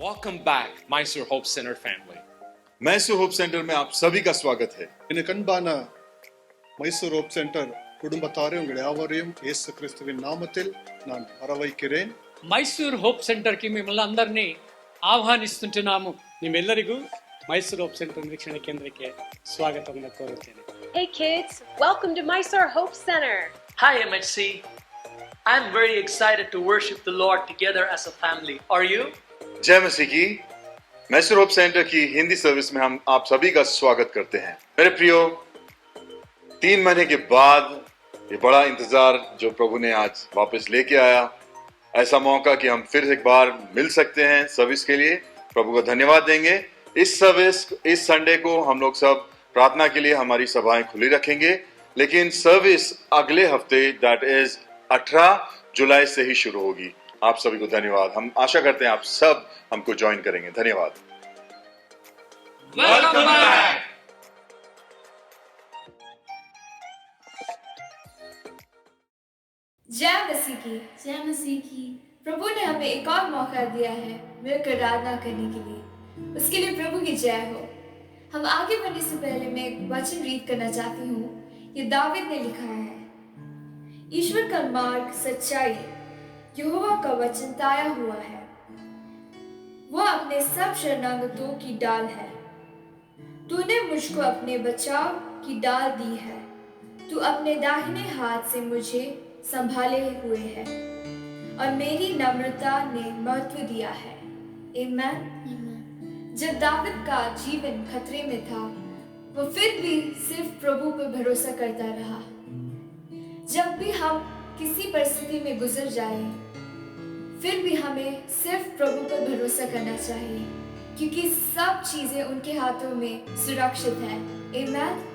Welcome back, Mysore Hope Center family. Mysore hope centre में आप सभी का स्वागत है. எனக்கு அன்பான மைசூர் ஹோப் சென்டர் குடும்பத்தாரே உங்கள் யாவரையும் இயேசு கிறிஸ்துவின் நாமத்தில் நான் வரவேற்கிறேன். ಮೈಸೂರು ಹೋಪ್ ಸೆಂಟರ್ಗೆ మిమ్మల్ని అందరినీ ಆಹ್ವಾನಿಸುತ್ತಿನಾము. ನಿಮ್ಮೆಲ್ಲರಿಗೂ ಮೈಸೂರು ಹೋಪ್ ಸೆಂಟರ್ ನಿರೀಕ್ಷಣೆ ಕೇಂದ್ರಕ್ಕೆ ಸ್ವಾಗತವನ್ನು ಕೋರುತ್ತೇನೆ. Hey kids, welcome to Mysore Hope Center. Hi MHC. I'm very excited to worship the Lord together as a family. Are you? जय मसीह की. मैसूर होप सेंटर की हिंदी सर्विस में हम आप सभी का स्वागत करते हैं. मेरे प्रियो, 3 महीने के बाद ये बड़ा इंतजार जो प्रभु ने आज वापस लेके आया, ऐसा मौका कि हम फिर एक बार मिल सकते हैं सर्विस के लिए. प्रभु को धन्यवाद देंगे. इस संडे को हम लोग सब प्रार्थना के लिए हमारी सभाएं खुली रखेंगे, लेकिन सर्विस अगले हफ्ते दैट इज 18 जुलाई से ही शुरू होगी. आप सभी को धन्यवाद. हम आशा करते हैं आप सब हमको ज्वाइन करेंगे. धन्यवाद. Welcome back. जय मसीह की प्रभु ने हमें एक और मौका दिया है मिलकर आराधना करने के लिए. उसके लिए प्रभु की जय हो. हम आगे बढ़ने से पहले मैं एक वचन रीड करना चाहती हूँ. ये दाविद ने लिखा है. ईश्वर का मार्ग सच्चाई, यहोवा का वचन ताया हुआ है. वो अपने सब शरणागतों की डाल है. तूने मुझको अपने बचाव की डाल दी है. तू अपने दाहिने हाथ से मुझे संभाले हुए है और मेरी नम्रता ने महत्व दिया है. आमीन. जब दाविद का जीवन खतरे में था, वो फिर भी सिर्फ प्रभु पर भरोसा करता रहा. जब भी हम किसी परिस्थिति में गुजर जाए, फिर भी हमें सिर्फ प्रभु पर भरोसा करना चाहिए, क्योंकि सब चीजें उनके हाथों में सुरक्षित हैं. आमीन.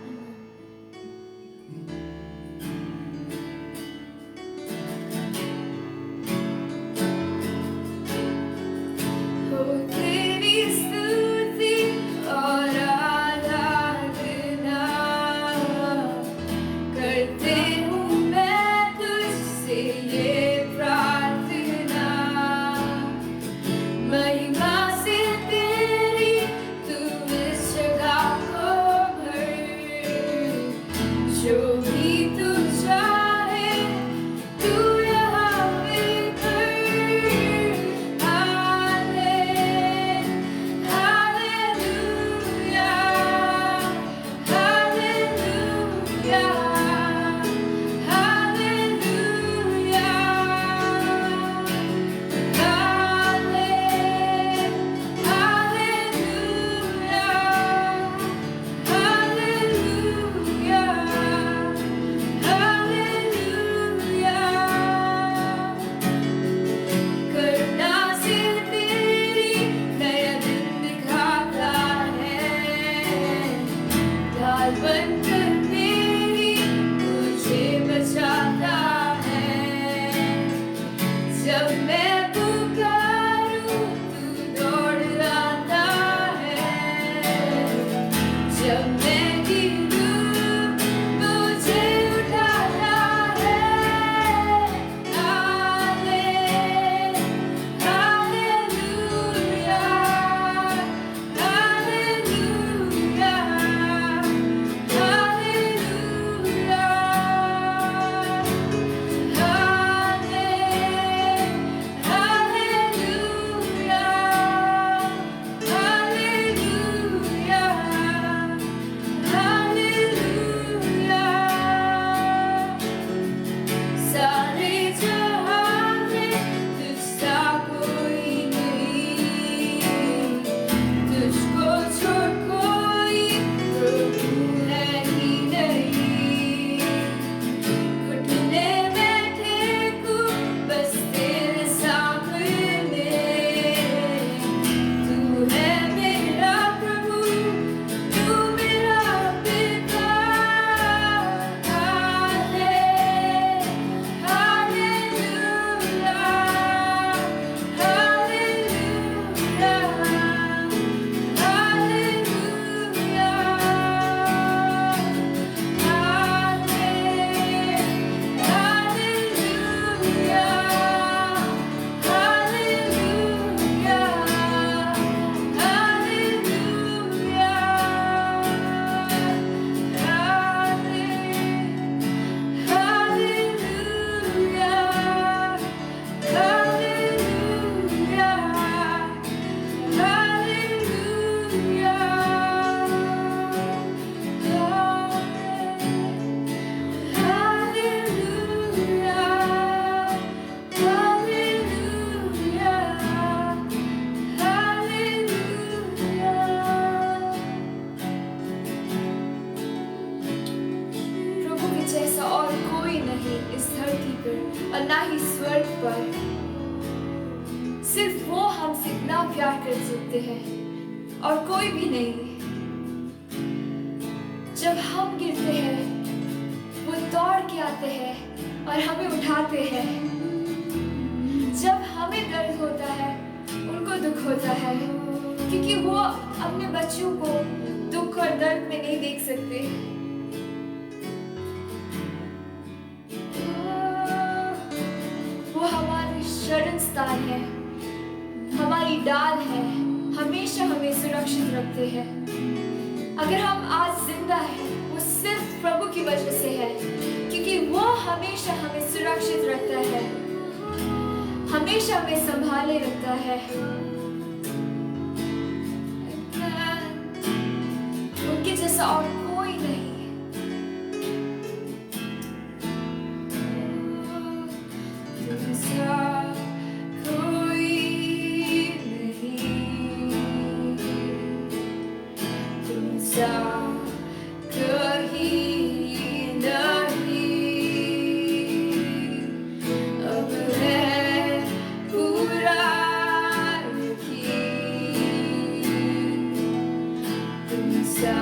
सिर्फ वो हमसे इतना प्यार कर सकते हैं और कोई भी नहीं। जब हम गिरते हैं वो दौड़ के आते हैं और हमें उठाते हैं। जब हमें दर्द होता है उनको दुख होता है, क्योंकि वो अपने बच्चों को दुख और दर्द में नहीं देख सकते। वो हमारे शरण स्थान है, हमारी डाल है, हमेशा हमें सुरक्षित रखते हैं। अगर हम आज जिंदा हैं वो सिर्फ प्रभु की वजह से है, क्योंकि वो हमेशा हमें सुरक्षित रखता है, हमेशा हमें संभाले रखता है। उनके जैसा और कोई नहीं। तुमसा कोई नहीं, तुमसा कहीं नहीं। अब है पूरा यकीन, तुमसा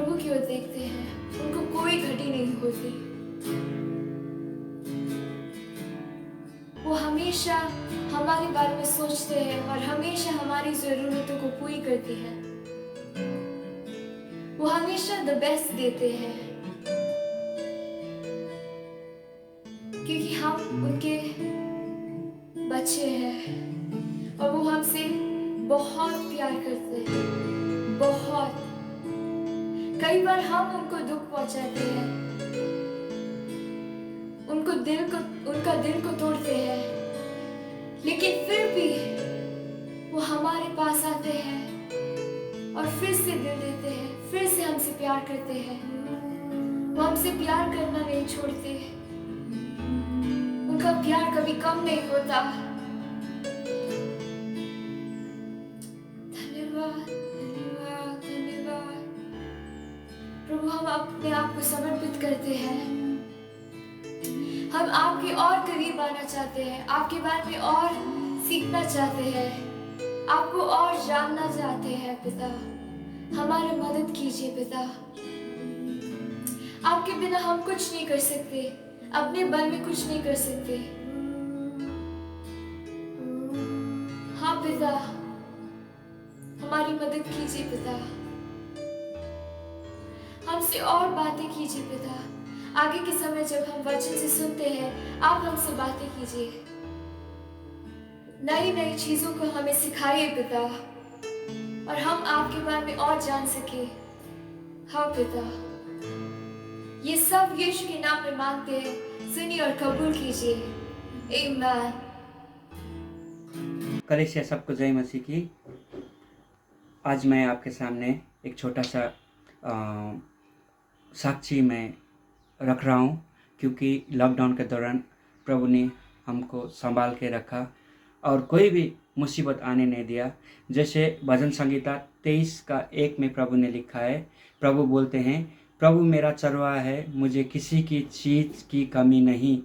प्रभु की ओर देखते हैं उनको कोई घटी नहीं होती। वो हमेशा हमारे बारे में सोचते हैं और हमेशा हमारी जरूरतों को पूरी करते हैं। वो हमेशा द बेस्ट देते हैं क्योंकि हम उनके बच्चे हैं और वो हमसे बहुत प्यार करते हैं, बहुत। कई बार हम उनको दुख पहुंचाते हैं, उनका दिल को तोड़ते हैं, लेकिन फिर भी वो हमारे पास आते हैं और फिर से दिल देते हैं, फिर से हमसे प्यार करते हैं। वो हमसे प्यार करना नहीं छोड़ते, उनका प्यार कभी कम नहीं होता। धन्यवाद, धन्यवाद, धन्यवाद प्रभु। हम अपने आप को समर्पित करते हैं। हम आपके और करीब आना चाहते हैं, आपके बारे में और सीखना चाहते हैं, आपको और जानना चाहते हैं पिता। हमारी मदद कीजिए पिता। आपके बिना हम कुछ नहीं कर सकते, अपने बल में कुछ नहीं कर सकते। हाँ पिता, हमारी मदद कीजिए पिता। हमसे और बातें कीजिए पिता। आगे के समय जब हम वचन से सुनते हैं, आप हमसे बातें कीजिए, नई नई चीजों को हमें सिखाइए पिता, और हम आपके बारे में और जान सके। हाँ पिता, ये सब यीशु के नाम में मांगते हैं, सुनिए और कबूल कीजिए। आमीन। कलीसिया सबको जय मसीह की। आज मैं आपके सामने एक छोटा सा साक्षी मैं रख रहा हूँ, क्योंकि लॉकडाउन के दौरान प्रभु ने हमको संभाल के रखा और कोई भी मुसीबत आने नहीं दिया। जैसे भजन संगीता 23:1 में प्रभु ने लिखा है, प्रभु बोलते हैं, प्रभु मेरा चरवाहा है, मुझे किसी की चीज़ की कमी नहीं।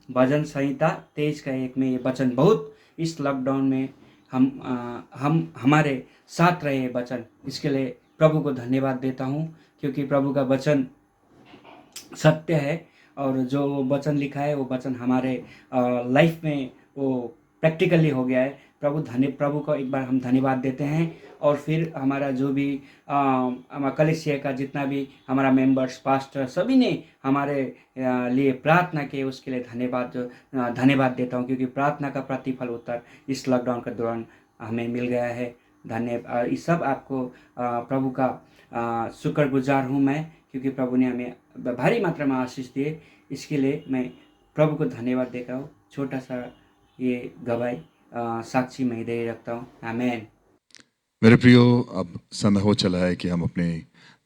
भजन संहिता 23:1 में ये वचन बहुत इस लॉकडाउन में हमारे साथ रहे वचन। इसके लिए प्रभु को धन्यवाद देता हूँ, क्योंकि प्रभु का वचन सत्य है और जो वचन लिखा है वो वचन हमारे लाइफ में वो प्रैक्टिकली हो गया है। प्रभु को एक बार हम धन्यवाद देते हैं। और फिर हमारा जो भी हमारा कलीसिया का जितना भी हमारा मेंबर्स, पास्टर, सभी ने हमारे लिए प्रार्थना की, उसके लिए धन्यवाद देता हूँ, क्योंकि प्रार्थना का प्रतिफल उत्तर इस लॉकडाउन के दौरान हमें मिल गया है। धन्यवाद। इस सब आपको प्रभु का शुक्रगुजार हूँ मैं, क्योंकि प्रभु ने हमें भारी मात्रा में आशीष दिए। इसके लिए मैं प्रभु को धन्यवाद देता हूँ। छोटा सा ये गवाही साक्षी मैं दे रखता हूँ। आमीन। मेरे प्रियो, अब समय हो चला है कि हम अपने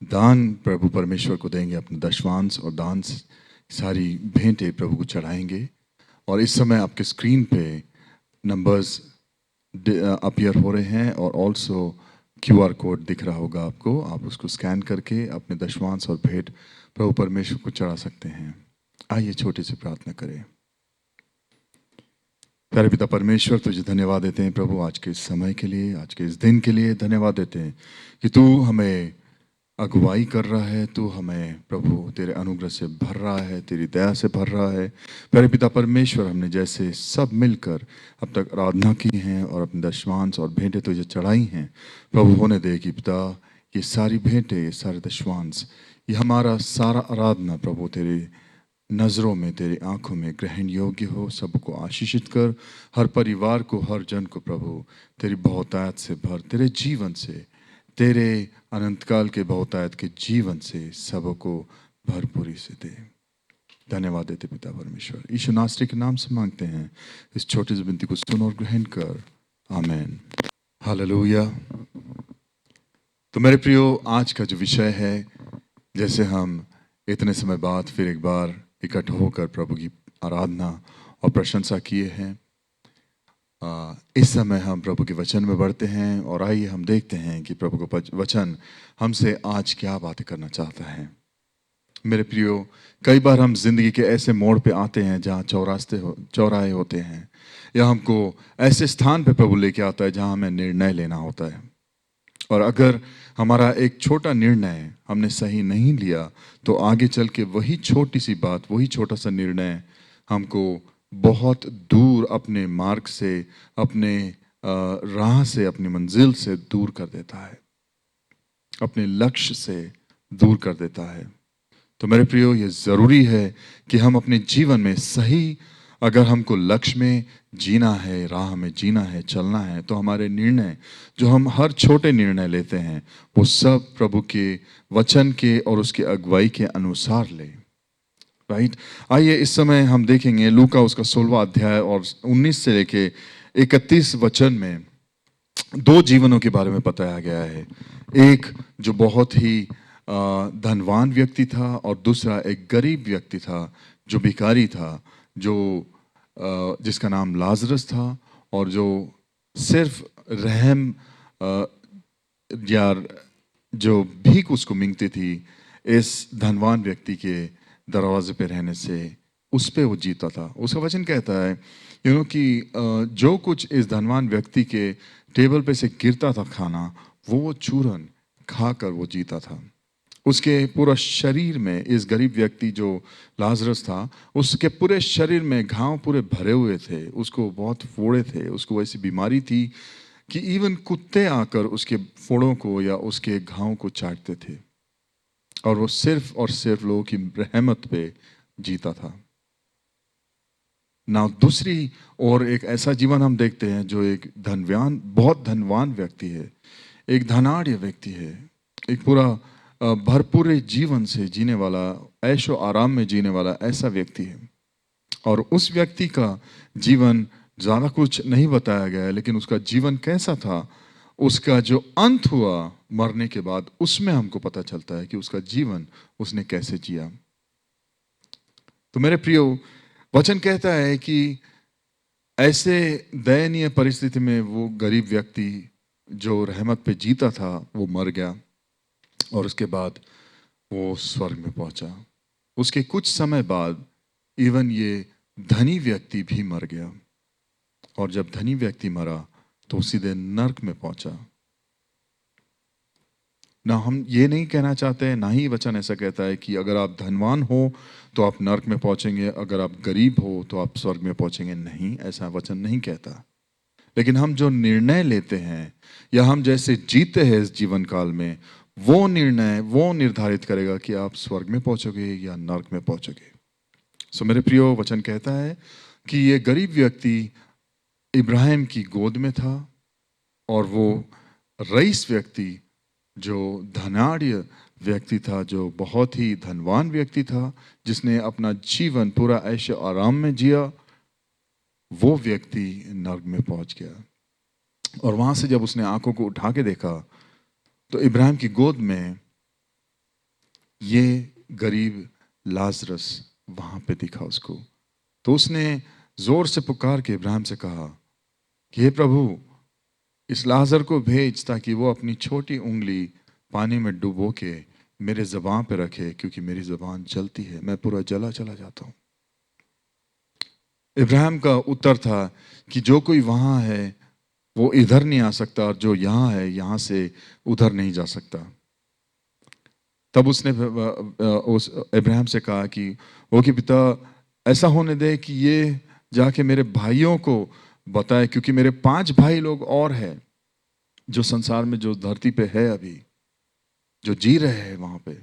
दान प्रभु परमेश्वर को देंगे। अपने दशवांश और दान सारी भेंटें प्रभु को चढ़ाएंगे। और इस समय आपके स्क्रीन पे नंबर्स अपीयर हो रहे हैं और ऑल्सो QR कोड दिख रहा होगा आपको। आप उसको स्कैन करके अपने दशवांश और भेंट प्रभु परमेश्वर को चढ़ा सकते हैं। आइए छोटी सी प्रार्थना करें। प्यारे पिता परमेश्वर, तुझे धन्यवाद देते हैं प्रभु, आज के इस समय के लिए, आज के इस दिन के लिए धन्यवाद देते हैं कि तू हमें अगुवाई कर रहा है, तू हमें प्रभु तेरे अनुग्रह से भर रहा है, तेरी दया से भर रहा है। प्यारे पिता परमेश्वर, हमने जैसे सब मिलकर अब तक आराधना की हैं और अपने दशवांश और भेंटें तुझे चढ़ाई हैं, प्रभु होने दे कि पिता ये सारी भेंटें, ये सारे दशवांश, ये हमारा सारा आराधना प्रभु तेरे नज़रों में, तेरी आंखों में ग्रहण योग्य हो। सबको आशीषित कर, हर परिवार को, हर जन को प्रभु तेरी बहुतायत से भर, तेरे जीवन से, तेरे अनंतकाल के बहुतायत के जीवन से सबको भरपूरी से दे। धन्यवाद देते पिता परमेश्वर, यीशु नासरी के नाम से मांगते हैं। इस छोटी सी विनती को सुन और ग्रहण कर। आमीन। हालेलुया। तो मेरे प्रियो, आज का जो विषय है, जैसे हम इतने समय बाद फिर एक बार इकट्ठे होकर प्रभु की आराधना और प्रशंसा किए हैं, इस समय हम प्रभु के वचन में बढ़ते हैं और आइए हम देखते हैं कि प्रभु का वचन हमसे आज क्या बातें करना चाहता है। मेरे प्रियो, कई बार हम जिंदगी के ऐसे मोड़ पे आते हैं जहाँ चौराहे होते हैं, या हमको ऐसे स्थान पे प्रभु लेके आता है जहाँ हमें निर्णय लेना होता है। और अगर हमारा एक छोटा निर्णय हमने सही नहीं लिया तो आगे चल के वही छोटी सी बात, वही छोटा सा निर्णय हमको बहुत दूर अपने मार्ग से, अपने राह से, अपनी मंजिल से दूर कर देता है, अपने लक्ष्य से दूर कर देता है। तो मेरे प्रियो, ये ज़रूरी है कि हम अपने जीवन में सही, अगर हमको लक्ष्य में जीना है, राह में जीना है, चलना है, तो हमारे निर्णय, जो हम हर छोटे निर्णय लेते हैं, वो सब प्रभु के वचन के और उसके अगुवाई के अनुसार ले। राइट? आइए इस समय हम देखेंगे लूका उसका 16वां अध्याय और 19 से लेके 31 वचन में दो जीवनों के बारे में बताया गया है। एक जो बहुत ही धनवान व्यक्ति था और दूसरा एक गरीब व्यक्ति था जो भिखारी था, जो जिसका नाम लाजरस था और जो सिर्फ रहम या जो भीख उसको मिलती थी इस धनवान व्यक्ति के दरवाजे पे रहने से, उस पे वो जीता था। उसका वचन कहता है कि जो कुछ इस धनवान व्यक्ति के टेबल पे से गिरता था खाना, वो चूरन खाकर वो जीता था। उसके पूरा शरीर में, इस गरीब व्यक्ति जो लाजरस था, उसके पूरे शरीर में घाव पूरे भरे हुए थे, उसको बहुत फोड़े थे, उसको ऐसी बीमारी थी कि इवन कुत्ते आकर उसके फोड़ों को या उसके घाव को चाटते थे, और वो सिर्फ और सिर्फ लोगों की रहमत पे जीता था ना। दूसरी और एक ऐसा जीवन हम देखते हैं जो एक बहुत धनवान व्यक्ति है, एक धनाढ़ व्यक्ति है, एक पूरा भरपूर जीवन से जीने वाला, ऐशो आराम में जीने वाला ऐसा व्यक्ति है। और उस व्यक्ति का जीवन ज़्यादा कुछ नहीं बताया गया है, लेकिन उसका जीवन कैसा था, उसका जो अंत हुआ मरने के बाद, उसमें हमको पता चलता है कि उसका जीवन उसने कैसे जिया। तो मेरे प्रियो, वचन कहता है कि ऐसे दयनीय परिस्थिति में वो गरीब व्यक्ति जो रहमत पे जीता था, वो मर गया और उसके बाद वो स्वर्ग में पहुंचा। उसके कुछ समय बाद इवन ये धनी व्यक्ति भी मर गया, और जब धनी व्यक्ति मरा तो सीधे नरक में पहुंचा। ना हम ये नहीं कहना चाहते हैं, ना ही वचन ऐसा कहता है कि अगर आप धनवान हो तो आप नरक में पहुंचेंगे, अगर आप गरीब हो तो आप स्वर्ग में पहुंचेंगे। नहीं, ऐसा वचन नहीं कहता। लेकिन हम जो निर्णय लेते हैं या हम जैसे जीते हैं इस जीवन काल में, वो निर्णय वो निर्धारित करेगा कि आप स्वर्ग में पहुंचोगे या नरक में पहुंचोगे। सो मेरे प्रियो, वचन कहता है कि ये गरीब व्यक्ति इब्राहिम की गोद में था, और वो रईस व्यक्ति जो धनाढ़ व्यक्ति था, जो बहुत ही धनवान व्यक्ति था, जिसने अपना जीवन पूरा ऐश आराम में जिया, वो व्यक्ति नरक में पहुंच गया। और वहां से जब उसने आंखों को उठा के देखा तो इब्राहिम की गोद में ये गरीब लाजरस वहां पे दिखा उसको। तो उसने जोर से पुकार के इब्राहिम से कहा कि हे प्रभु, इस लाजर को भेज ताकि वो अपनी छोटी उंगली पानी में डुबो के मेरे ज़बान पे रखे, क्योंकि मेरी ज़बान जलती है, मैं पूरा जला चला जाता हूं। इब्राहिम का उत्तर था कि जो कोई वहां है वो इधर नहीं आ सकता, और जो यहाँ है यहाँ से उधर नहीं जा सकता। तब उसने उस इब्राहिम से कहा कि वो कि पिता, ऐसा होने दे कि ये जाके मेरे भाइयों को बताए, क्योंकि मेरे 5 भाई लोग और हैं जो संसार में, जो धरती पे है अभी, जो जी रहे हैं वहां पे,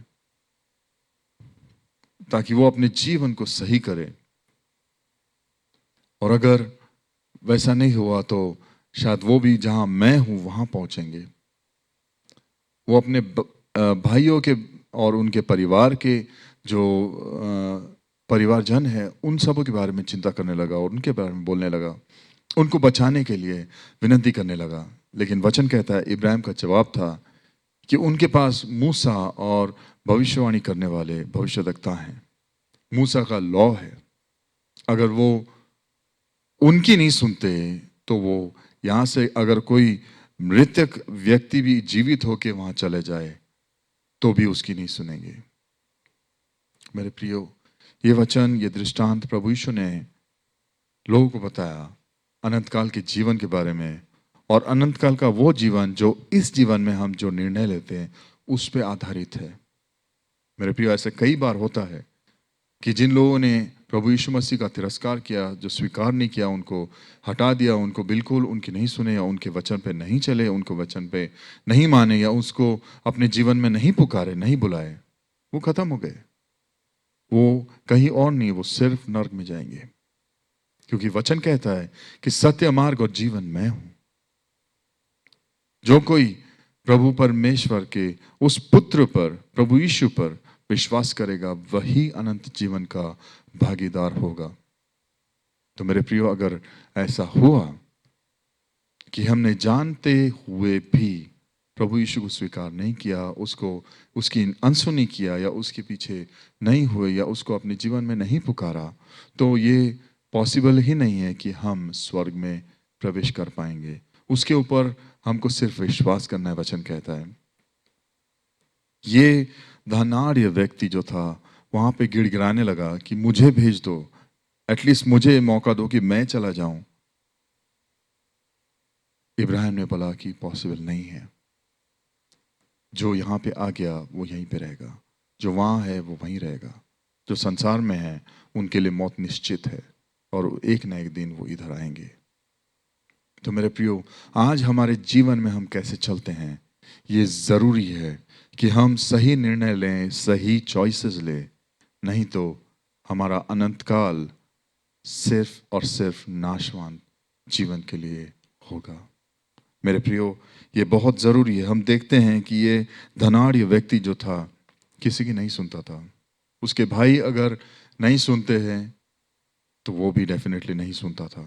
ताकि वो अपने जीवन को सही करे। और अगर वैसा नहीं हुआ तो शायद वो भी जहां मैं हूं वहां पहुंचेंगे। वो अपने भाइयों के और उनके परिवार के जो परिवारजन है, उन सबों के बारे में चिंता करने लगा और उनके बारे में बोलने लगा, उनको बचाने के लिए विनती करने लगा। लेकिन वचन कहता है, इब्राहिम का जवाब था कि उनके पास मूसा और भविष्यवाणी करने वाले भविष्यवक्ता हैं, मूसा का लॉ है। अगर वो उनकी नहीं सुनते तो वो यहाँ से, अगर कोई मृतक व्यक्ति भी जीवित होके वहां चले जाए तो भी उसकी नहीं सुनेंगे। मेरे प्रियो, ये वचन, ये दृष्टांत प्रभु यीशु ने लोगों को बताया अनंत काल के जीवन के बारे में, और अनंत काल का वो जीवन जो इस जीवन में हम जो निर्णय लेते हैं उस पे आधारित है। मेरे प्रियो, ऐसे कई बार होता है कि जिन लोगों ने प्रभु यीशु मसीह का तिरस्कार किया, जो स्वीकार नहीं किया, उनको हटा दिया, उनको बिल्कुल उनकी नहीं सुने या उनके वचन पे नहीं चले, उनको वचन पे नहीं माने या उसको अपने जीवन में नहीं पुकारे, नहीं बुलाए, वो खत्म हो गए। वो कहीं और नहीं, वो सिर्फ नरक में जाएंगे। क्योंकि वचन कहता है कि सत्य मार्ग और जीवन मैं हूं। जो कोई प्रभु परमेश्वर के उस पुत्र पर, प्रभु यीशु पर विश्वास करेगा, वही अनंत जीवन का भागीदार होगा। तो मेरे प्रियो, अगर ऐसा हुआ कि हमने जानते हुए भी प्रभु यीशु को स्वीकार नहीं किया, उसको उसकी अनसुनी किया या उसके पीछे नहीं हुए या उसको अपने जीवन में नहीं पुकारा, तो ये पॉसिबल ही नहीं है कि हम स्वर्ग में प्रवेश कर पाएंगे। उसके ऊपर हमको सिर्फ विश्वास करना है। वचन कहता है ये धनाढ़ व्यक्ति जो था वहां पे गिड़गिड़ाने लगा कि मुझे भेज दो, एटलीस्ट मुझे मौका दो कि मैं चला जाऊं। इब्राहिम ने बोला कि पॉसिबल नहीं है। जो यहां पे आ गया वो यहीं पे रहेगा, जो वहां है वो वहीं रहेगा। जो संसार में है उनके लिए मौत निश्चित है और एक ना एक दिन वो इधर आएंगे। तो मेरे प्रियो, आज हमारे जीवन में हम कैसे चलते हैं, ये जरूरी है कि हम सही निर्णय लें, सही चॉइसेस लें, नहीं तो हमारा अनंत काल सिर्फ और सिर्फ नाशवान जीवन के लिए होगा। मेरे प्रियो, ये बहुत जरूरी है। हम देखते हैं कि ये धनाढ़ व्यक्ति जो था किसी की नहीं सुनता था। उसके भाई अगर नहीं सुनते हैं तो वो भी डेफिनेटली नहीं सुनता था।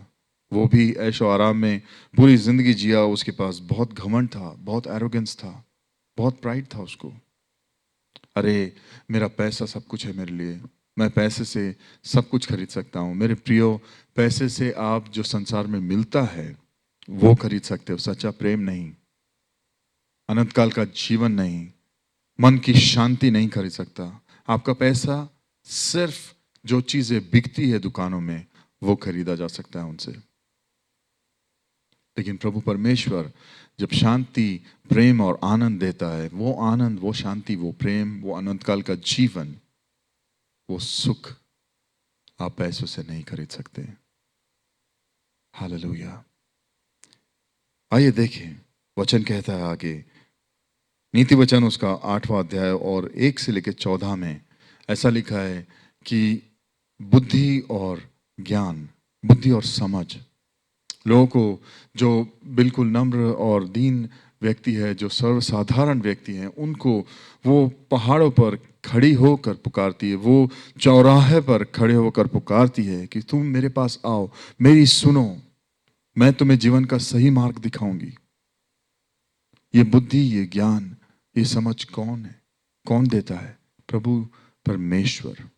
वो भी ऐशो आराम में पूरी जिंदगी जिया। उसके पास बहुत घमंड था, बहुत एरोगेंस था, बहुत प्राइड था उसको। अरे मेरा पैसा सब कुछ है मेरे लिए, मैं पैसे से सब कुछ खरीद सकता हूँ। मेरे प्रियो, पैसे से आप जो संसार में मिलता है वो खरीद सकते हो, सच्चा प्रेम नहीं, अनंत काल का जीवन नहीं, मन की शांति नहीं खरीद सकता। आपका पैसा सिर्फ जो चीजें बिकती है दुकानों में वो खरीदा जा सकता है उनसे। लेकिन प्रभु परमेश्वर जब शांति, प्रेम और आनंद देता है, वो आनंद, वो शांति, वो प्रेम, वो अनंत काल का जीवन, वो सुख आप पैसों से नहीं खरीद सकते। हालेलुया। आइए देखें, वचन कहता है आगे, नीति वचन उसका 8वां अध्याय और 1 से लेकर 14 में ऐसा लिखा है कि बुद्धि और ज्ञान, बुद्धि और समझ, लोगों को जो बिल्कुल नम्र और दीन व्यक्ति है, जो सर्वसाधारण व्यक्ति हैं, उनको वो पहाड़ों पर खड़ी होकर पुकारती है, वो चौराहे पर खड़े होकर पुकारती है कि तुम मेरे पास आओ, मेरी सुनो, मैं तुम्हें जीवन का सही मार्ग दिखाऊंगी। ये बुद्धि, ये ज्ञान, ये समझ कौन है, कौन देता है? प्रभु परमेश्वर।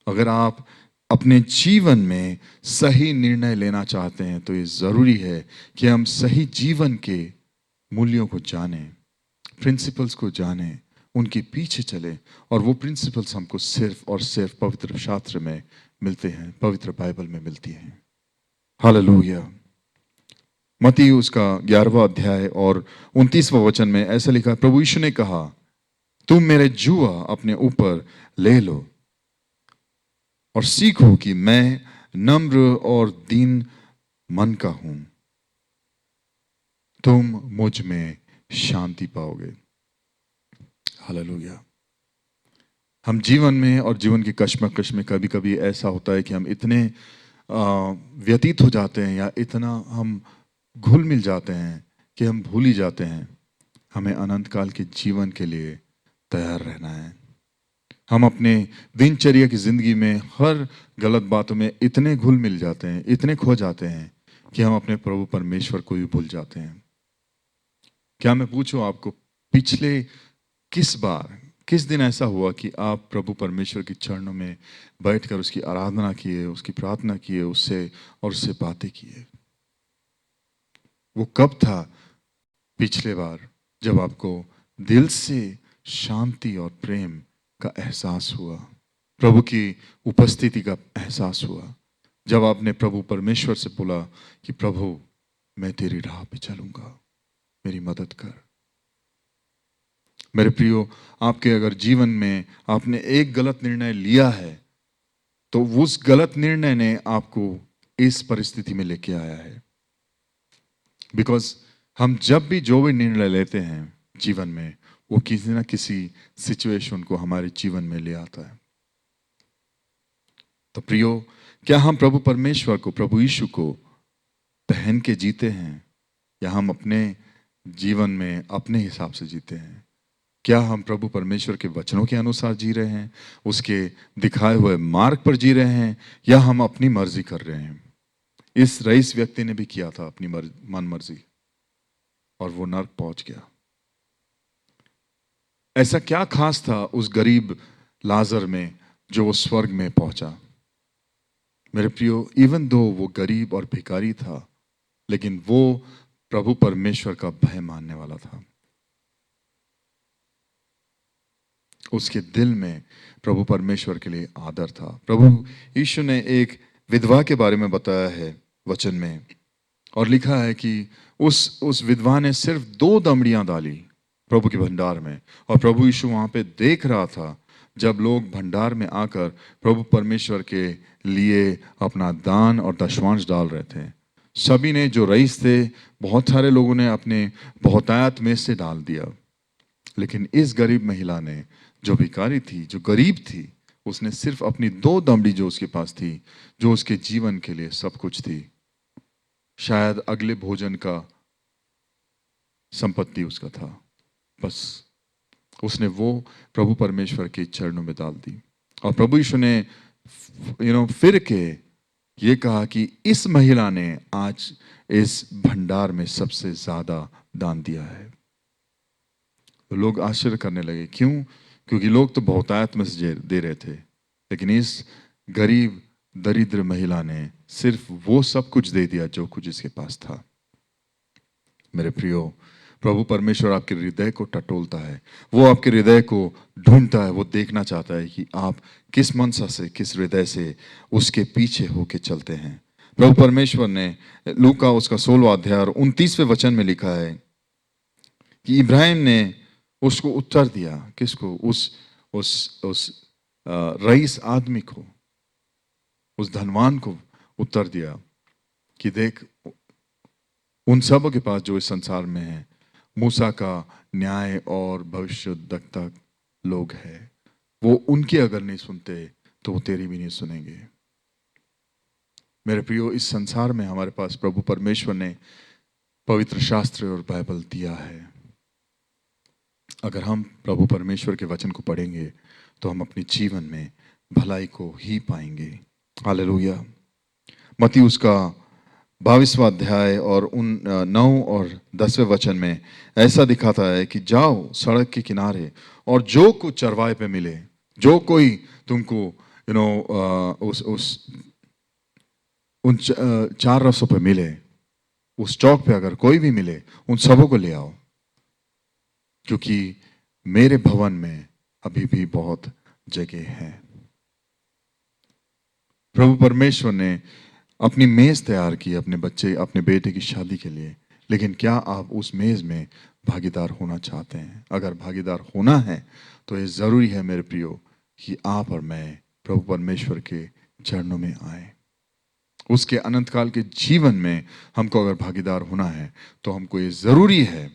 अगर आप अपने जीवन में सही निर्णय लेना चाहते हैं तो ये जरूरी है कि हम सही जीवन के मूल्यों को जानें, प्रिंसिपल्स को जानें, उनके पीछे चले। और वो प्रिंसिपल्स हमको सिर्फ और सिर्फ पवित्र शास्त्र में मिलते हैं, पवित्र बाइबल में मिलती हैं। हालेलुया। मत्ती उसका 11वां अध्याय और 29वां वचन में ऐसा लिखा, प्रभु यीशु ने कहा, तुम मेरे जुआ अपने ऊपर ले लो और सीखो कि मैं नम्र और दीन मन का हूं, तुम मुझ में शांति पाओगे। हालेलुया। हम जीवन में और जीवन की कश्मकश में कभी कभी ऐसा होता है कि हम इतने व्यतीत हो जाते हैं या इतना हम घुल मिल जाते हैं कि हम भूल ही जाते हैं हमें अनंत काल के जीवन के लिए तैयार रहना है। हम अपने दिनचर्या की जिंदगी में हर गलत बातों में इतने घुल मिल जाते हैं, इतने खो जाते हैं कि हम अपने प्रभु परमेश्वर को भी भूल जाते हैं। क्या मैं पूछूं आपको, पिछले किस दिन ऐसा हुआ कि आप प्रभु परमेश्वर के चरणों में बैठकर उसकी आराधना किए, उसकी प्रार्थना किए, उससे बातें किए? वो कब था पिछले बार जब आपको दिल से शांति और प्रेम का एहसास हुआ, प्रभु की उपस्थिति का एहसास हुआ, जब आपने प्रभु परमेश्वर से बोला कि प्रभु मैं तेरी राह पे चलूंगा, मेरी मदद कर। मेरे प्रियो, आपके अगर जीवन में आपने एक गलत निर्णय लिया है तो उस गलत निर्णय ने आपको इस परिस्थिति में लेके आया है। बिकॉज हम जब भी जो भी निर्णय लेते हैं जीवन में, वो किसी ना किसी सिचुएशन को हमारे जीवन में ले आता है। तो प्रियो, क्या हम प्रभु परमेश्वर को, प्रभु यीशु को पहन के जीते हैं, या हम अपने जीवन में अपने हिसाब से जीते हैं? क्या हम प्रभु परमेश्वर के वचनों के अनुसार जी रहे हैं, उसके दिखाए हुए मार्ग पर जी रहे हैं, या हम अपनी मर्जी कर रहे हैं? इस रईस व्यक्ति ने भी किया था अपनी मन मर्जी, और वो नर्क पहुंच गया। ऐसा क्या खास था उस गरीब लाजर में जो वो स्वर्ग में पहुंचा? मेरे प्रियो, इवन दो वो गरीब और भिखारी था, लेकिन वो प्रभु परमेश्वर का भय मानने वाला था। उसके दिल में प्रभु परमेश्वर के लिए आदर था। प्रभु यीशु ने एक विधवा के बारे में बताया है वचन में, और लिखा है कि उस विधवा ने सिर्फ 2 दमड़ियां डाली प्रभु के भंडार में, और प्रभु यीशु वहां पे देख रहा था जब लोग भंडार में आकर प्रभु परमेश्वर के लिए अपना दान और दशवांश डाल रहे थे। सभी ने, जो रईस थे, बहुत सारे लोगों ने अपने बहुतायत में से डाल दिया, लेकिन इस गरीब महिला ने, जो भिखारी थी, जो गरीब थी, उसने सिर्फ अपनी 2 दमड़ी जो उसके पास थी, जो उसके जीवन के लिए सब कुछ थी, शायद अगले भोजन का संपत्ति उसका था, बस उसने वो प्रभु परमेश्वर के चरणों में डाल दी। और प्रभु यीशु ने फिर के ये कहा कि इस महिला ने आज इस भंडार में सबसे ज्यादा दान दिया है। तो लोग आश्चर्य करने लगे, क्यों? क्योंकि लोग तो बहुतायत में से दे रहे थे, लेकिन इस गरीब दरिद्र महिला ने सिर्फ वो सब कुछ दे दिया जो कुछ इसके पास था। मेरे प्रियो, प्रभु परमेश्वर आपके हृदय को टटोलता है, वो आपके हृदय को ढूंढता है, वो देखना चाहता है कि आप किस मनसा से, किस हृदय से उसके पीछे होके चलते हैं। प्रभु परमेश्वर ने लूका उसका 16वां अध्याय और 29वें वचन में लिखा है कि इब्राहिम ने उसको उत्तर दिया, किसको? उस रईस आदमी को, उस धनवान को उत्तर दिया कि देख, उन सबों के पास जो इस संसार में है, मूसा का न्याय और भविष्यद्वक्ता लोग हैं, वो उनकी अगर नहीं सुनते तो वो तेरी भी नहीं सुनेंगे। मेरे प्रियो, इस संसार में हमारे पास प्रभु परमेश्वर ने पवित्र शास्त्र और बाइबल दिया है। अगर हम प्रभु परमेश्वर के वचन को पढ़ेंगे तो हम अपने जीवन में भलाई को ही पाएंगे। हालेलुया। मत्ती उसका 22वां अध्याय और 9 और 10वें वचन में ऐसा दिखाता है कि जाओ सड़क के किनारे और जो कुछ चरवाहे पे मिले, जो कोई तुमको उन 4 रसों पे मिले, उस चौक पे अगर कोई भी मिले, उन सबों को ले आओ, क्योंकि मेरे भवन में अभी भी बहुत जगह है। प्रभु परमेश्वर ने अपनी मेज तैयार की अपने बेटे की शादी के लिए, लेकिन क्या आप उस मेज में भागीदार होना चाहते हैं? अगर भागीदार होना है तो ये जरूरी है मेरे प्रियो कि आप और मैं प्रभु परमेश्वर के चरणों में आए। उसके अनंत काल के जीवन में हमको अगर भागीदार होना है तो हमको ये जरूरी है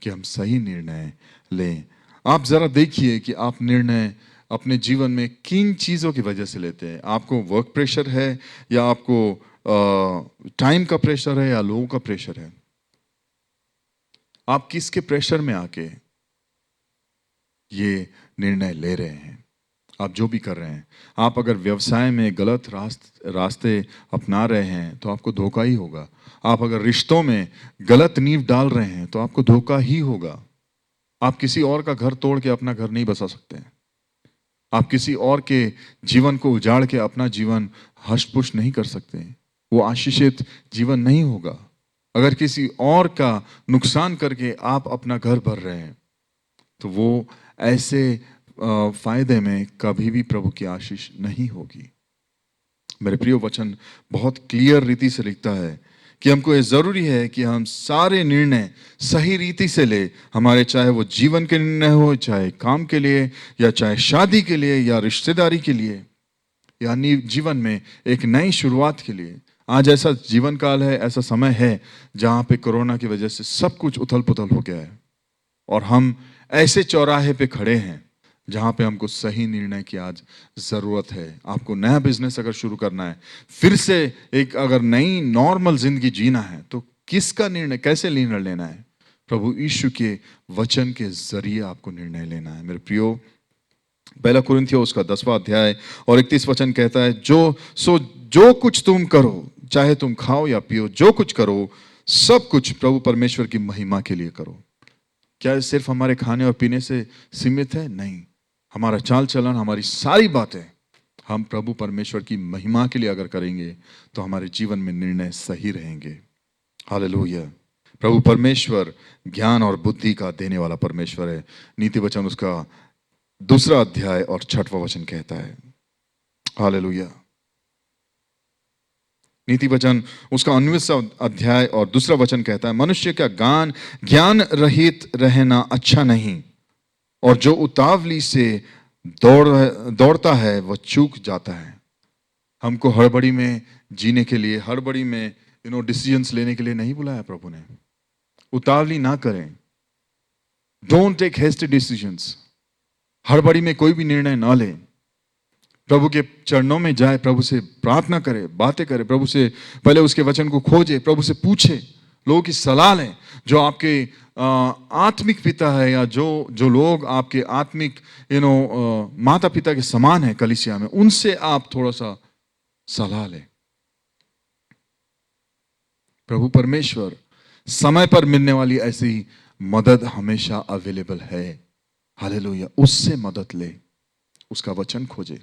कि हम सही निर्णय लें। आप जरा देखिए कि आप निर्णय अपने जीवन में किन चीजों की वजह से लेते हैं। आपको वर्क प्रेशर है, या आपको टाइम का प्रेशर है, या लोगों का प्रेशर है? आप किसके प्रेशर में आके ये निर्णय ले रहे हैं? आप जो भी कर रहे हैं, आप अगर व्यवसाय में गलत रास्ते अपना रहे हैं तो आपको धोखा ही होगा। आप अगर रिश्तों में गलत नींव डाल रहे हैं तो आपको धोखा ही होगा। आप किसी और का घर तोड़ के अपना घर नहीं बसा सकते हैं। आप किसी और के जीवन को उजाड़ के अपना जीवन हष्ट-पुष्ट नहीं कर सकते। वो आशीषित जीवन नहीं होगा। अगर किसी और का नुकसान करके आप अपना घर भर रहे हैं तो वो ऐसे फायदे में कभी भी प्रभु की आशीष नहीं होगी। मेरे प्रिय, वचन बहुत क्लियर रीति से लिखता है कि हमको ये ज़रूरी है कि हम सारे निर्णय सही रीति से ले, हमारे चाहे वो जीवन के निर्णय हो, चाहे काम के लिए, या चाहे शादी के लिए, या रिश्तेदारी के लिए, यानी जीवन में एक नई शुरुआत के लिए। आज ऐसा जीवन काल है, ऐसा समय है जहाँ पे कोरोना की वजह से सब कुछ उथल पुथल हो गया है, और हम ऐसे चौराहे पे खड़े हैं जहाँ पे हमको सही निर्णय की आज ज़रूरत है। आपको नया बिजनेस अगर शुरू करना है, फिर से एक अगर नई नॉर्मल जिंदगी जीना है, तो किसका निर्णय, कैसे निर्णय लेना है? प्रभु यीशु के वचन के जरिए आपको निर्णय लेना है। मेरे प्रियो, पहला कुरिन्थियों उसका 10वां अध्याय और 31 वचन कहता है, जो कुछ तुम करो, चाहे तुम खाओ या पियो, जो कुछ करो सब कुछ प्रभु परमेश्वर की महिमा के लिए करो। क्या ये सिर्फ हमारे खाने और पीने से सीमित है? नहीं, हमारा चाल चलन, हमारी सारी बातें हम प्रभु परमेश्वर की महिमा के लिए अगर करेंगे तो हमारे जीवन में निर्णय सही रहेंगे। हालेलुया। प्रभु परमेश्वर ज्ञान और बुद्धि का देने वाला परमेश्वर है। नीति वचन उसका 2 अध्याय और 6वां वचन कहता है। हालेलुया। नीति वचन उसका 19वां अध्याय और 2 वचन कहता है, मनुष्य का ज्ञान रहित रहना अच्छा नहीं, और जो उतावली से दौड़ता है वह चूक जाता है। हमको हड़बड़ी में जीने के लिए, हड़बड़ी में डिसीजंस लेने के लिए नहीं बुलाया प्रभु ने। उतावली ना करें, डोंट टेक हेस्टी डिसीजंस। हड़बड़ी में कोई भी निर्णय ना लें। प्रभु के चरणों में जाए, प्रभु से प्रार्थना करे, बातें करे, प्रभु से पहले उसके वचन को खोजे, प्रभु से पूछे, लोगों की सलाह लें। जो आपके आत्मिक पिता है, या जो लोग आपके आत्मिक माता पिता के समान है कलीसिया में, उनसे आप थोड़ा सा सलाह लें। प्रभु परमेश्वर समय पर मिलने वाली ऐसी मदद हमेशा अवेलेबल है। हालेलुया। उससे मदद ले, उसका वचन खोजे,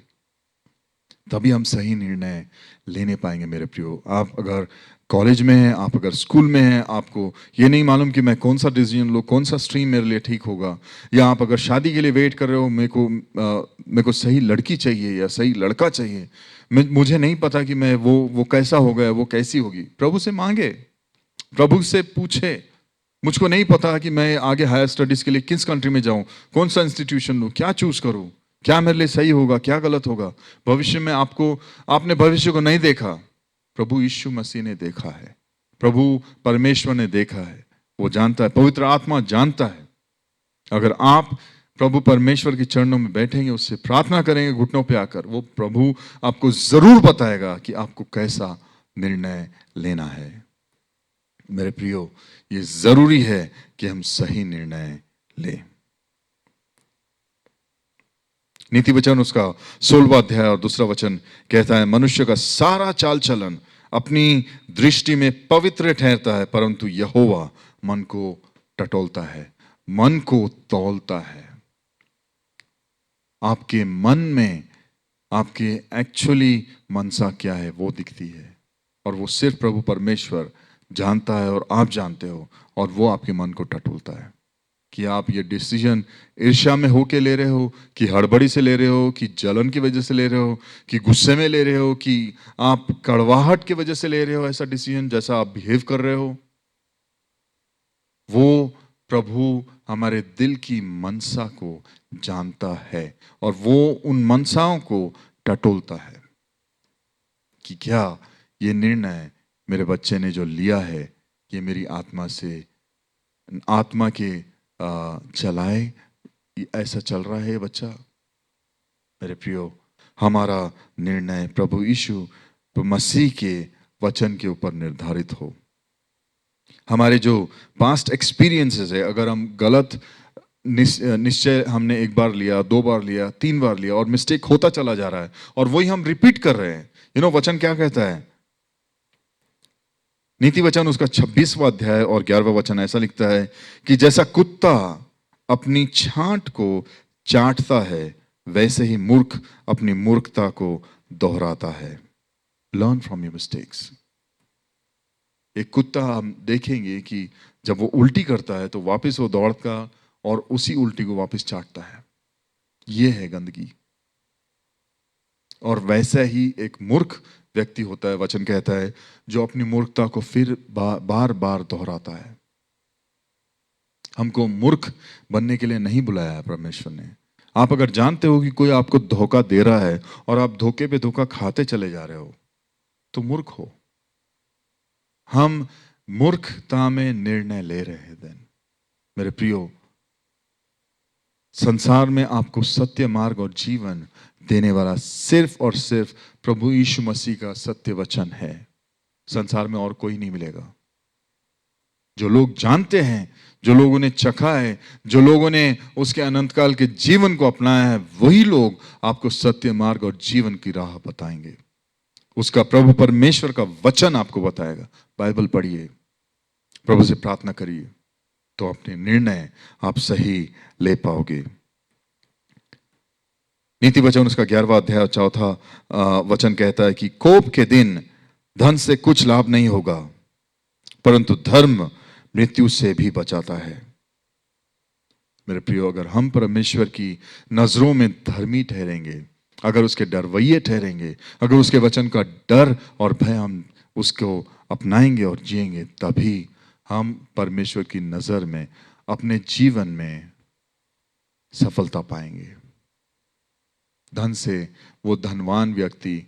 तभी हम सही निर्णय लेने पाएंगे। मेरे प्रियो, आप अगर कॉलेज में हैं, आप अगर स्कूल में हैं, आपको ये नहीं मालूम कि मैं कौन सा डिसीजन लूँ, कौन सा स्ट्रीम मेरे लिए ठीक होगा, या आप अगर शादी के लिए वेट कर रहे हो, मेरे को सही लड़की चाहिए या सही लड़का चाहिए, मुझे नहीं पता कि मैं वो कैसा होगा, वो कैसी होगी, प्रभु से मांगे, प्रभु से पूछे। मुझको नहीं पता कि मैं आगे हायर स्टडीज के लिए किस कंट्री में जाऊं, कौन सा इंस्टीट्यूशन लूं, क्या चूज करूं, क्या मेरे लिए सही होगा, क्या गलत होगा। भविष्य में आपने भविष्य को नहीं देखा, प्रभु यीशु मसीह ने देखा है, प्रभु परमेश्वर ने देखा है, वो जानता है, पवित्र आत्मा जानता है। अगर आप प्रभु परमेश्वर के चरणों में बैठेंगे, उससे प्रार्थना करेंगे घुटनों पे आकर, वो प्रभु आपको जरूर बताएगा कि आपको कैसा निर्णय लेना है। मेरे प्रियो, ये जरूरी है कि हम सही निर्णय लें। नीति वचन उसका 16वां अध्याय और 2 वचन कहता है, मनुष्य का सारा चाल चलन अपनी दृष्टि में पवित्र ठहरता है, परंतु यहोवा मन को टटोलता है, मन को तौलता है। आपके मन में आपके एक्चुअली मनसा क्या है वो दिखती है, और वो सिर्फ प्रभु परमेश्वर जानता है और आप जानते हो, और वो आपके मन को टटोलता है कि आप ये डिसीजन ईर्ष्या में होके ले रहे हो, कि हड़बड़ी से ले रहे हो, कि जलन की वजह से ले रहे हो, कि गुस्से में ले रहे हो, कि आप कड़वाहट की वजह से ले रहे हो ऐसा डिसीजन, जैसा आप बिहेव कर रहे हो। वो प्रभु हमारे दिल की मनसा को जानता है, और वो उन मनसाओं को टटोलता है कि क्या ये निर्णय मेरे बच्चे ने जो लिया है, ये मेरी आत्मा के चलाए, ऐसा चल रहा है ये बच्चा। मेरे प्रियो, हमारा निर्णय प्रभु यीशु मसीह के वचन के ऊपर निर्धारित हो। हमारे जो पास्ट एक्सपीरियंसेस है, अगर हम गलत निश्चय हमने 1 बार लिया, 2 बार लिया, 3 बार लिया, और मिस्टेक होता चला जा रहा है, और वही हम रिपीट कर रहे हैं। वचन क्या कहता है? नीति वचन उसका 26वां अध्याय और 11वां वचन ऐसा लिखता है कि जैसा कुत्ता अपनी छांट को चाटता है, वैसे ही मूर्ख अपनी मूर्खता को दोहराता है। Learn from your mistakes. एक कुत्ता हम देखेंगे कि जब वो उल्टी करता है तो वापस वो दौड़ता और उसी उल्टी को वापस चाटता है। ये है गंदगी। और वैसा ही एक मूर्ख व्यक्ति होता है, वचन कहता है, जो अपनी मूर्खता को फिर बार बार दोहराता है। हमको मूर्ख बनने के लिए नहीं बुलाया है परमेश्वर ने। आप अगर जानते हो कि कोई आपको धोखा दे रहा है और आप धोखे पे धोखा खाते चले जा रहे हो, तो मूर्ख हो। हम मूर्खता में निर्णय ले रहे हैं। मेरे प्रियो, संसार में आपको सत्य मार्ग और जीवन देने वाला सिर्फ और सिर्फ प्रभु यीशु मसीह का सत्य वचन है। संसार में और कोई नहीं मिलेगा। जो लोग जानते हैं, जो लोगों ने चखा है, जो लोगों ने उसके अनंतकाल के जीवन को अपनाया है, वही लोग आपको सत्य मार्ग और जीवन की राह बताएंगे। उसका प्रभु परमेश्वर का वचन आपको बताएगा। बाइबल पढ़िए, प्रभु से प्रार्थना करिए, तो अपने निर्णय आप सही ले पाओगे। नीति वचन उसका 11वां अध्याय 4वां वचन कहता है कि कोप के दिन धन से कुछ लाभ नहीं होगा, परंतु धर्म मृत्यु से भी बचाता है। मेरे प्रियो, अगर हम परमेश्वर की नजरों में धर्मी ठहरेंगे, अगर उसके डरवैये ठहरेंगे, अगर उसके वचन का डर और भय हम उसको अपनाएंगे और जिएंगे, तभी हम परमेश्वर की नजर में अपने जीवन में सफलता पाएंगे। धन से वो धनवान व्यक्ति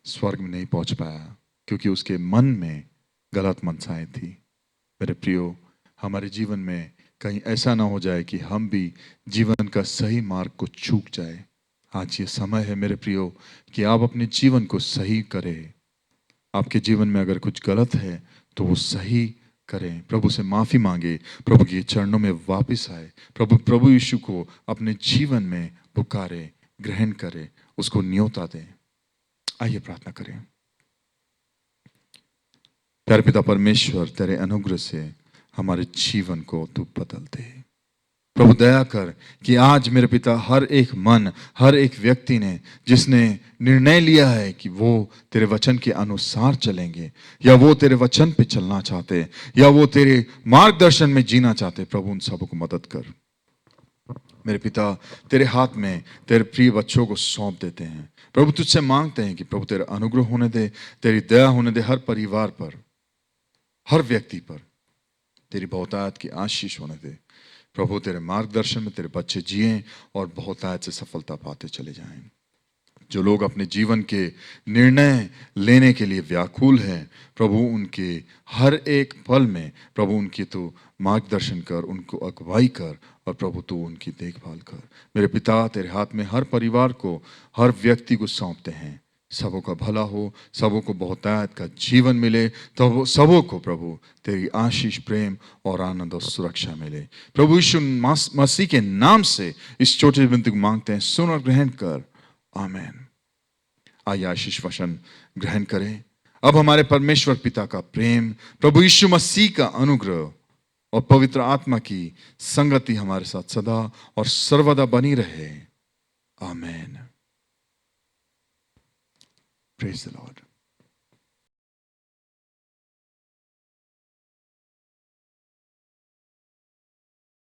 स्वर्ग में नहीं पहुंच पाया, क्योंकि उसके मन में गलत मनसाएं थी। मेरे प्रियो, हमारे जीवन में कहीं ऐसा ना हो जाए कि हम भी जीवन का सही मार्ग को चूक जाए। आज ये समय है मेरे प्रियो कि आप अपने जीवन को सही करें। आपके जीवन में अगर कुछ गलत है तो वो सही करें, प्रभु से माफी मांगे, प्रभु के चरणों में वापस आए, प्रभु यीशु को अपने जीवन में पुकारे, ग्रहण करें, उसको न्योता दें। आइए प्रार्थना करें। प्यारे पिता परमेश्वर, तेरे अनुग्रह से हमारे जीवन को तू बदल दे। प्रभु दया कर कि आज मेरे पिता हर एक मन, हर एक व्यक्ति ने जिसने निर्णय लिया है कि वो तेरे वचन के अनुसार चलेंगे, या वो तेरे वचन पे चलना चाहते, या वो तेरे मार्गदर्शन में जीना चाहते, प्रभु उन सबको मदद कर। मेरे पिता, तेरे हाथ में तेरे प्रिय बच्चों को सौंप देते हैं। प्रभु तुझसे मांगते हैं कि प्रभु तेरा अनुग्रह होने दे, तेरी दया होने दे हर परिवार पर, हर व्यक्ति पर। तेरी बहुतायत की आशीष होने दे। प्रभु तेरे मार्गदर्शन में तेरे बच्चे जिएं और बहुतायत से सफलता पाते चले जाएं। जो लोग अपने जीवन के निर्णय लेने के लिए व्याकुल हैं, प्रभु उनके हर एक पल में प्रभु उनकी तो मार्गदर्शन कर, उनको अगुवाई कर, और प्रभु तू उनकी देखभाल कर। मेरे पिता, तेरे हाथ में हर परिवार को, हर व्यक्ति को सौंपते हैं। सबों का भला हो, सबों को बहुतायत का जीवन मिले, तो सबों को प्रभु तेरी आशीष, प्रेम और आनंद और सुरक्षा मिले। प्रभु यीशु मसीह के नाम से इस छोटे विनती को मांगते हैं, सुन और ग्रहण कर। आमीन। आइए आशीष वचन ग्रहण करें। अब हमारे परमेश्वर पिता का प्रेम, प्रभु यीशु मसीह का अनुग्रह और पवित्र आत्मा की संगति हमारे साथ सदा और सर्वदा बनी रहे। आमीन। Praise the Lord.